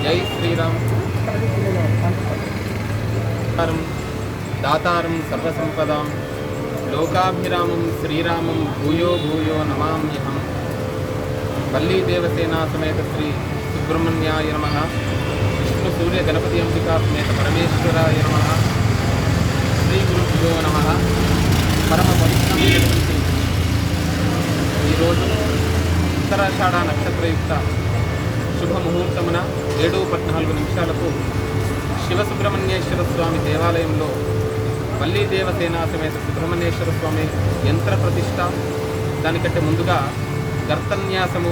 జై శ్రీరామ్. దాతారం సర్వసంపదాం లోకాభిరామం శ్రీరామం భూయో భూయో నమామ్యహం. వల్లీ దేవసేనా సమేత శ్రీ సుబ్రహ్మణ్యాయ నమః. విష్ణు సూర్య గణపతి అంబికా సమేత పరమేశ్వరాయ నమః. శ్రీ గురుభ్యో నమః. పరమ పవిత్రమైనటువంటి ఈరోజు ఉత్తరాషాఢ నక్షత్రయుక్త శుభముహూర్తమున 7:14 శివసుబ్రహ్మణ్యేశ్వర స్వామి దేవాలయంలో వల్లీ దేవసేనా సమేత సుబ్రహ్మణ్యేశ్వర స్వామి యంత్ర ప్రతిష్ట, దానికంటే ముందుగా గర్తన్యాసము,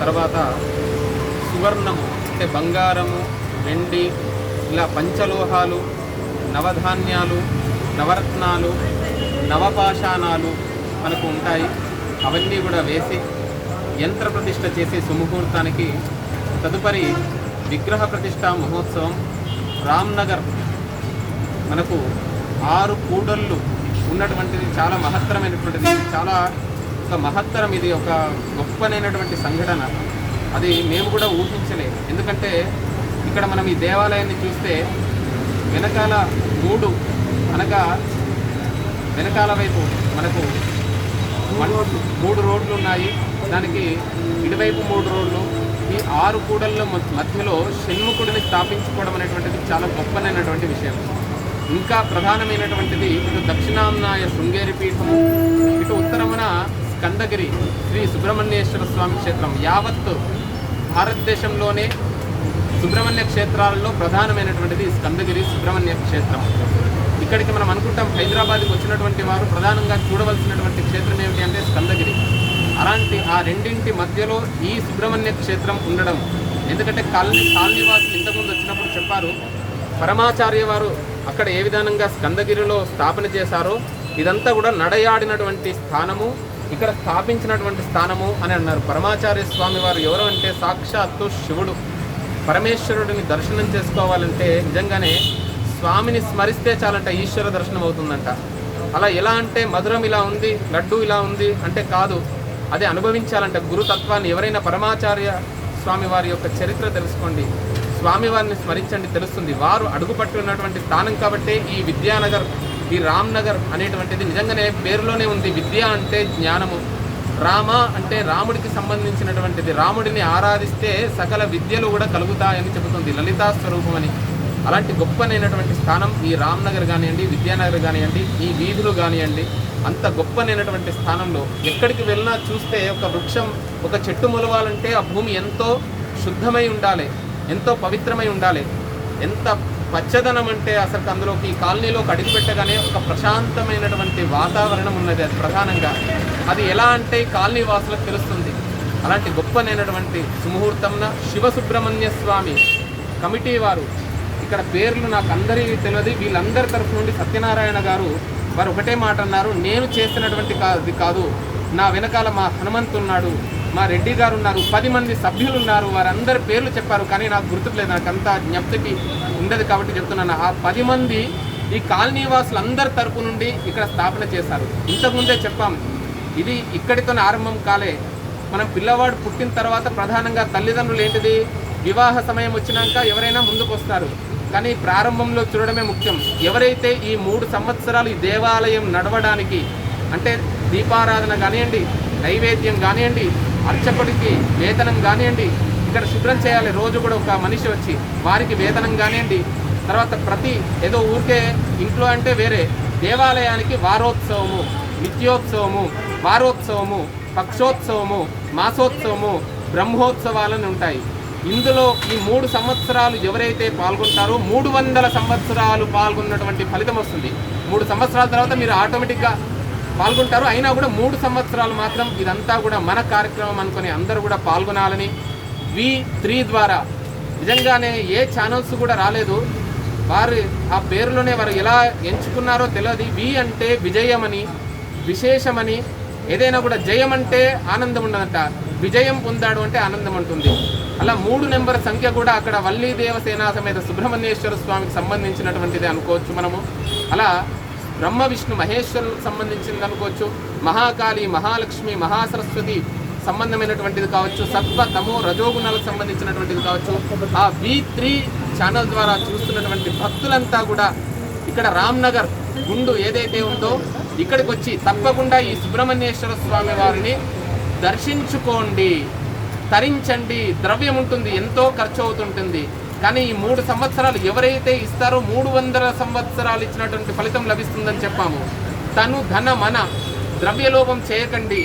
తర్వాత సువర్ణము అంటే బంగారము, వెండి, ఇలా పంచలోహాలు, నవధాన్యాలు, నవరత్నాలు, నవపాషాణాలు మనకు ఉంటాయి. అవన్నీ కూడా వేసి యంత్ర ప్రతిష్ట చేసే సుముహూర్తానికి తదుపరి విగ్రహ ప్రతిష్ట మహోత్సవం రామ్నగర్ మనకు 6 కూడళ్ళు ఉన్నటువంటిది. చాలా మహత్తరమైనటువంటిది, చాలా ఒక మహత్తరం, ఇది ఒక గొప్పనైనటువంటి సంఘటన. అది మేము కూడా ఊహించలేదు. ఎందుకంటే ఇక్కడ మనం ఈ దేవాలయాన్ని చూస్తే వెనకాల 3 అనగా వెనకాల వైపు మనకు 3 రోడ్లు ఉన్నాయి. దానికి ఇటువైపు 3 రోడ్లు. ఈ 6 కూడళ్ళ మధ్యలో షణ్ముఖుడిని స్థాపించుకోవడం అనేటువంటిది చాలా గొప్పనైనటువంటి విషయం. ఇంకా ప్రధానమైనటువంటిది ఇటు దక్షిణాంనాయ శృంగేరి పీఠము, ఇటు ఉత్తరమున స్కందగిరి శ్రీ సుబ్రహ్మణ్యేశ్వర స్వామి క్షేత్రం. యావత్ భారతదేశంలోనే సుబ్రహ్మణ్య క్షేత్రాలలో ప్రధానమైనటువంటిది స్కందగిరి సుబ్రహ్మణ్య క్షేత్రం. ఇక్కడికి మనం అనుకుంటాం హైదరాబాద్కి వచ్చినటువంటి వారు ప్రధానంగా చూడవలసినటువంటి క్షేత్రం ఏమిటి అంటే స్కందగిరి. అలాంటి ఆ రెండింటి మధ్యలో ఈ సుబ్రహ్మణ్య క్షేత్రం ఉండడం, ఎందుకంటే కాలనీవాసులు ఇంతకుముందు వచ్చినప్పుడు చెప్పారు, పరమాచార్య వారు అక్కడ ఏ విధానంగా స్కందగిరిలో స్థాపన చేశారో ఇదంతా కూడా నడయాడినటువంటి స్థానము, ఇక్కడ స్థాపించినటువంటి స్థానము అని అన్నారు. పరమాచార్య స్వామి వారు ఎవరు అంటే సాక్షాత్తు శివుడు. పరమేశ్వరుడిని దర్శనం చేసుకోవాలంటే నిజంగానే స్వామిని స్మరిస్తే చాలంట ఈశ్వర దర్శనం అవుతుందంట. అలా ఎలా అంటే మధురం ఇలా ఉంది, లడ్డు ఇలా ఉంది అంటే కాదు, అదే అనుభవించాలంట గురుతత్వాన్ని. ఎవరైనా పరమాచార్య స్వామి వారి యొక్క చరిత్ర తెలుసుకోండి, స్వామివారిని స్మరించండి, తెలుస్తుంది. వారు అడుగుపట్టి ఉన్నటువంటి స్థానం కాబట్టే ఈ విద్యానగర్, ఈ రామ్నగర్ అనేటువంటిది నిజంగానే పేరులోనే ఉంది. విద్య అంటే జ్ఞానము, రామ అంటే రాముడికి సంబంధించినటువంటిది. రాముడిని ఆరాధిస్తే సకల విద్యలు కూడా కలుగుతాయని చెబుతుంది లలితా స్వరూపం అని. అలాంటి గొప్పనైనటువంటి స్థానం ఈ రామ్నగర్ కానివ్వండి, విద్యానగర్ కానివ్వండి, ఈ వీధులు కానివ్వండి, అంత గొప్పనైనటువంటి స్థానంలో ఎక్కడికి వెళ్ళినా చూస్తే ఒక వృక్షం, ఒక చెట్టు మొలవాలంటే ఆ భూమి ఎంతో శుద్ధమై ఉండాలి, ఎంతో పవిత్రమై ఉండాలి. ఎంత పచ్చదనం అంటే అసలు అందులోకి ఈ కాలనీలోకి అడుగుపెట్టగానే ఒక ప్రశాంతమైనటువంటి వాతావరణం ఉన్నది. అది ప్రధానంగా అది ఎలా అంటే కాలనీ వాసులకు తెలుస్తుంది. అలాంటి గొప్పనైనటువంటి సుముహూర్తంన శివసుబ్రహ్మణ్య స్వామి కమిటీ వారు, ఇక్కడ పేర్లు నాకు అందరికీ తెలియదు, వీళ్ళందరి తరఫు నుండి సత్యనారాయణ గారు వారు ఒకటే మాట అన్నారు, నేను చేసినటువంటి కాదు, నా వెనకాల మా హనుమంతు ఉన్నాడు, మా రెడ్డి గారు ఉన్నారు, 10 మంది సభ్యులు ఉన్నారు, వారందరి పేర్లు చెప్పారు. కానీ నాకు గుర్తులేదు, నాకు అంత జ్ఞప్తికి ఉండదు కాబట్టి చెప్తున్నాను. ఆ 10 మంది ఈ కాలనీ వాసులందరి తరపు నుండి ఇక్కడ స్థాపన చేశారు. ఇంతకుముందే చెప్పాం, ఇది ఇక్కడితోనే ఆరంభం కాలే. మనం పిల్లవాడు పుట్టిన తర్వాత ప్రధానంగా తల్లిదండ్రులు ఏంటిది, వివాహ సమయం వచ్చినాక ఎవరైనా ముందుకు వస్తారు, కానీ ప్రారంభంలో చూడడమే ముఖ్యం. ఎవరైతే ఈ 3 సంవత్సరాలు ఈ దేవాలయం నడవడానికి అంటే దీపారాధన కానివ్వండి, నైవేద్యం కానివ్వండి, అర్చకుడికి వేతనం కానివ్వండి, ఇక్కడ శుభ్రం చేయాలి రోజు కూడా ఒక మనిషి వచ్చి, వారికి వేతనం కానివ్వండి, తర్వాత ప్రతి ఏదో ఊరికే ఇంట్లో అంటే వేరే, దేవాలయానికి వారోత్సవము, నిత్యోత్సవము, వారోత్సవము, పక్షోత్సవము, మాసోత్సవము, బ్రహ్మోత్సవాలని ఉంటాయి. ఇందులో ఈ 3 సంవత్సరాలు ఎవరైతే పాల్గొంటారో 300 సంవత్సరాలు పాల్గొన్నటువంటి ఫలితం వస్తుంది. 3 సంవత్సరాల తర్వాత మీరు ఆటోమేటిక్గా పాల్గొంటారు. అయినా కూడా 3 సంవత్సరాలు మాత్రం ఇదంతా కూడా మన కార్యక్రమం అనుకుని అందరూ కూడా పాల్గొనాలని V3 ద్వారా నిజంగానే ఏ ఛానల్స్ కూడా రాలేదు. వారు ఆ పేరులోనే వారు ఎలా ఎంచుకున్నారో తెలియదు. వి అంటే విజయమని, విశేషమని. ఏదైనా కూడా జయం అంటే ఆనందం ఉండదంట, విజయం పొందాడు అంటే ఆనందం ఉంటుంది. అలా 3 నెంబర్ సంఖ్య కూడా అక్కడ వల్లీ దేవసేనా సమేత సుబ్రహ్మణ్యేశ్వర స్వామికి సంబంధించినటువంటిది అనుకోవచ్చు మనము. అలా బ్రహ్మ విష్ణు మహేశ్వరులకు సంబంధించింది అనుకోవచ్చు. మహాకాళి, మహాలక్ష్మి, మహాసరస్వతి సంబంధమైనటువంటిది కావచ్చు, సత్వ తమో రజోగుణాలకు సంబంధించినటువంటిది కావచ్చు, ఆ V3 ఛానల్ ద్వారా చూస్తున్నటువంటి భక్తులంతా కూడా ఇక్కడ రామ్నగర్ గుండు ఏదైతే ఉందో ఇక్కడికి వచ్చి తప్పకుండా ఈ సుబ్రహ్మణ్యేశ్వర స్వామి వారిని దర్శించుకోండి, తరించండి. ద్రవ్యం ఉంటుంది, ఎంతో ఖర్చు అవుతుంటుంది. కానీ ఈ 3 సంవత్సరాలు ఎవరైతే ఇస్తారో 300 సంవత్సరాలు ఇచ్చినటువంటి ఫలితం లభిస్తుందని చెప్పాము. తను ధన మన ద్రవ్యలోపం చేయకండి.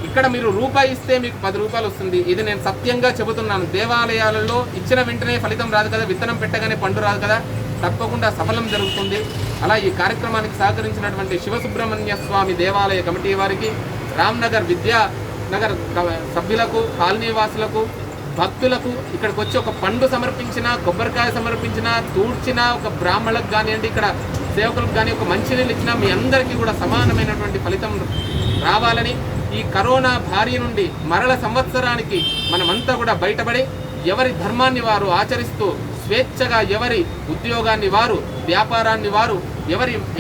ఇక్కడ మీరు రూపాయి ఇస్తే మీకు 10 రూపాయలు వస్తుంది. ఇది నేను సత్యంగా చెబుతున్నాను. దేవాలయాలలో ఇచ్చిన వెంటనే ఫలితం రాదు కదా, విత్తనం పెట్టగానే పండు రాదు కదా, తప్పకుండా సఫలం జరుగుతుంది. అలా ఈ కార్యక్రమానికి సహకరించినటువంటి శివసుబ్రహ్మణ్య స్వామి దేవాలయ కమిటీ వారికి, రామ్నగర్ విద్యానగర్ సభ్యులకు, కాలనీవాసులకు, భక్తులకు, ఇక్కడికి వచ్చి ఒక పండు సమర్పించినా, కొబ్బరికాయ సమర్పించినా, తూడ్చినా, ఒక బ్రాహ్మణులకు కానివ్వండి, ఇక్కడ సేవకులకు కానీ ఒక మంచినీళ్ళు ఇచ్చినా మీ అందరికీ కూడా సమానమైనటువంటి ఫలితం రావాలని, ఈ కరోనా భారీ నుండి మరల సంవత్సరానికి మనమంతా కూడా బయటపడి ఎవరి ధర్మాన్ని వారు ఆచరిస్తూ స్వేచ్ఛగా, ఎవరి ఉద్యోగాన్ని వారు, వ్యాపారాన్ని వారు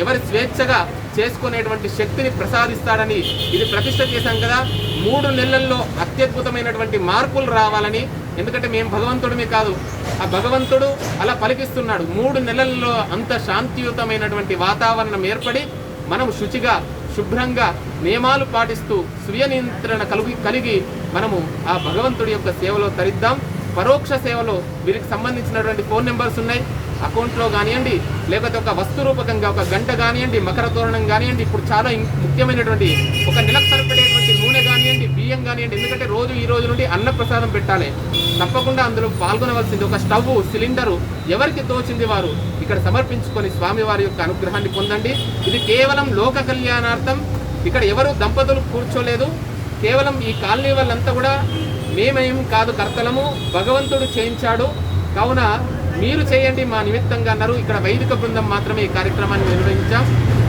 ఎవరి స్వేచ్ఛగా చేసుకునేటువంటి శక్తిని ప్రసాదిస్తాడని ఇది ప్రతిష్ట చేశాం కదా. 3 నెలల్లో అత్యద్భుతమైనటువంటి మార్పులు రావాలని. ఎందుకంటే మేము భగవంతుడిని కాదు, ఆ భగవంతుడు అలా పలికిస్తున్నాడు. 3 నెలల్లో అంత శాంతియుతమైనటువంటి వాతావరణం ఏర్పడి మనం శుచిగా, శుభ్రంగా, నియమాలు పాటిస్తూ స్వీయ నియంత్రణ కలిగి మనము ఆ భగవంతుడి యొక్క సేవలో తరిద్దాం. పరోక్ష సేవలో వీరికి సంబంధించినటువంటి ఫోన్ నెంబర్స్ ఉన్నాయి. అకౌంట్లో కానివ్వండి, లేకపోతే ఒక వస్తు రూపకంగా ఒక గంట కానివ్వండి, మకర తోరణం కానివ్వండి, ఇప్పుడు చాలా ముఖ్యమైనటువంటి ఒక నెలకు సరిపడేటువంటి నూనె కానివ్వండి, బియ్యం కానివ్వండి. ఎందుకంటే ఈ రోజు నుండి అన్నప్రసాదం పెట్టాలి. తప్పకుండా అందులో పాల్గొనవలసింది. ఒక స్టవ్, సిలిండరు ఎవరికి తోచింది వారు ఇక్కడ సమర్పించుకొని స్వామివారి యొక్క అనుగ్రహాన్ని పొందండి. ఇది కేవలం లోక కళ్యాణార్థం. ఇక్కడ ఎవరు దంపతులు కూర్చోలేదు. కేవలం ఈ కాలనీ వాళ్ళంతా కూడా మేమేం కాదు కర్తలము, భగవంతుడు చేయించాడు కావున మీరు చేయండి మా నిమిత్తంగా అన్నారు. ఇక్కడ వైదిక బృందం మాత్రమే ఈ కార్యక్రమాన్ని నిర్వహించాం.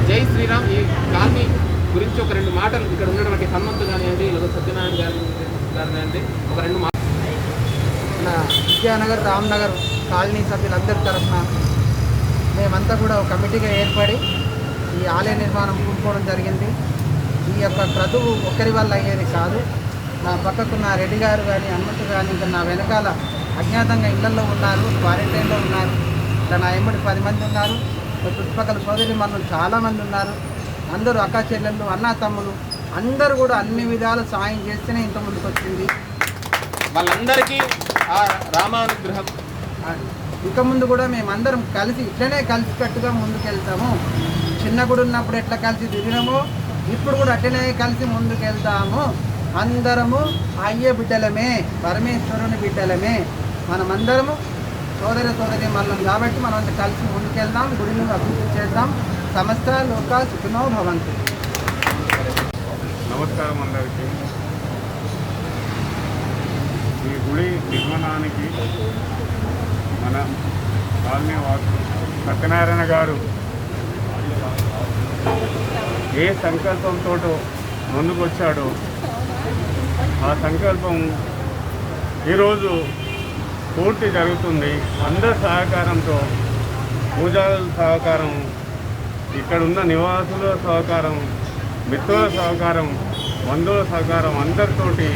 జై శ్రీరామ్. ఈ కాలనీ గురించి ఒక 2 మాటలు ఇక్కడ ఉన్నటువంటి హనుమంతు కానివ్వండి, లేదా సత్యనారాయణ గారి కానివ్వండి, ఒక 2 మాటలు. మన విద్యానగర్, రామ్నగర్ కాలనీ సభ్యులందరి తరఫున మేమంతా కూడా ఒక కమిటీగా ఏర్పడి ఈ ఆలయ నిర్మాణం పూనుకోవడం జరిగింది. ఈ యొక్క క్రతువు ఒక్కరి వల్ల అయ్యేది కాదు. నా పక్కకున్న రెడ్డి గారు కానీ, హనుమంతు కానీ, ఇంకా నా వెనకాల అజ్ఞాతంగా ఇళ్లలో ఉన్నారు, క్వారంటైన్లో ఉన్నారు. ఇలా నా ఎమ్మడి 10 మంది ఉన్నారు. చుట్టుపక్కల సోదరి మనులు చాలామంది ఉన్నారు. అందరూ అక్క చెల్లెళ్ళు, అన్నా తమ్ములు అందరూ కూడా అన్ని విధాలు సాయం చేస్తేనే ఇంత ముందుకు వచ్చింది. వాళ్ళందరికీ ఆ రామానుగ్రహం. ఇక ముందు కూడా మేమందరం కలిసి ఇట్లనే కలిసికట్టుగా ముందుకెళ్తాము. చిన్న గుడి ఉన్నప్పుడు ఎట్లా కలిసి తిరిగినామో ఇప్పుడు కూడా అట్లనే కలిసి ముందుకెళ్తాము. అందరము అయ్యే బిడ్డలమే, పరమేశ్వరుని బిడ్డలమే. మనమందరము సోదరి మల్లం కాబట్టి మనం కలిసి ముందుకెళ్దాం, గుడిని అభివృద్ధి చేద్దాం. సమస్త లోక సుఖినో భవంతు. నమస్కారం అందరికీ. ఈ గుడి నిర్మాణానికి మన కాలనీ వాసు సత్యనారాయణ గారు ఏ సంకల్పంతో ముందుకు వచ్చాడో ఆ సంకల్పం ఈరోజు పూర్తి జరుగుతుంది. అందరి సహకారంతో, పూజారుల సహకారం, ఇక్కడున్న నివాసుల సహకారం, మిత్రుల సహకారం, బంధువుల సహకారం అందరితోటి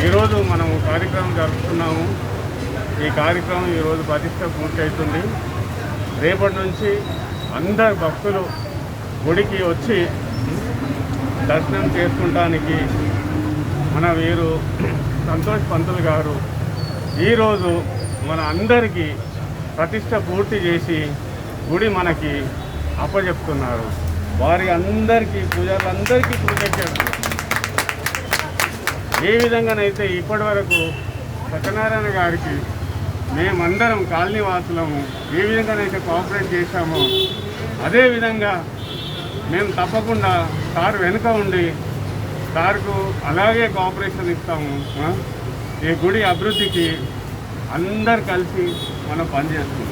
ఈరోజు మనం కార్యక్రమం జరుపుతున్నాము. ఈ కార్యక్రమం ఈరోజు ప్రతిష్ట పూర్తవుతుంది. రేపటి నుంచి అందరు భక్తులు గుడికి వచ్చి దర్శనం చేసుకుంటానికి మన వీరు సంతోష్ పంతులు గారు ఈరోజు మన అందరికీ ప్రతిష్ట పూర్తి చేసి గుడి మనకి అప్పచెప్తున్నారు. వారి అందరికీ పూజలందరికీ కృతజ్ఞతలు. ఏ విధంగానైతే ఇప్పటి వరకు సత్యనారాయణ గారికి మేమందరం కాలనీ వాసులము ఏ విధంగానైతే కోఆపరేట్ చేశామో అదేవిధంగా మేము తప్పకుండా సార్ వెనుక ఉండి సార్కు అలాగే కోఆపరేషన్ ఇస్తాము. ఈ గుడి అభివృద్ధికి అందరు కలిసి మనం పనిచేస్తాం.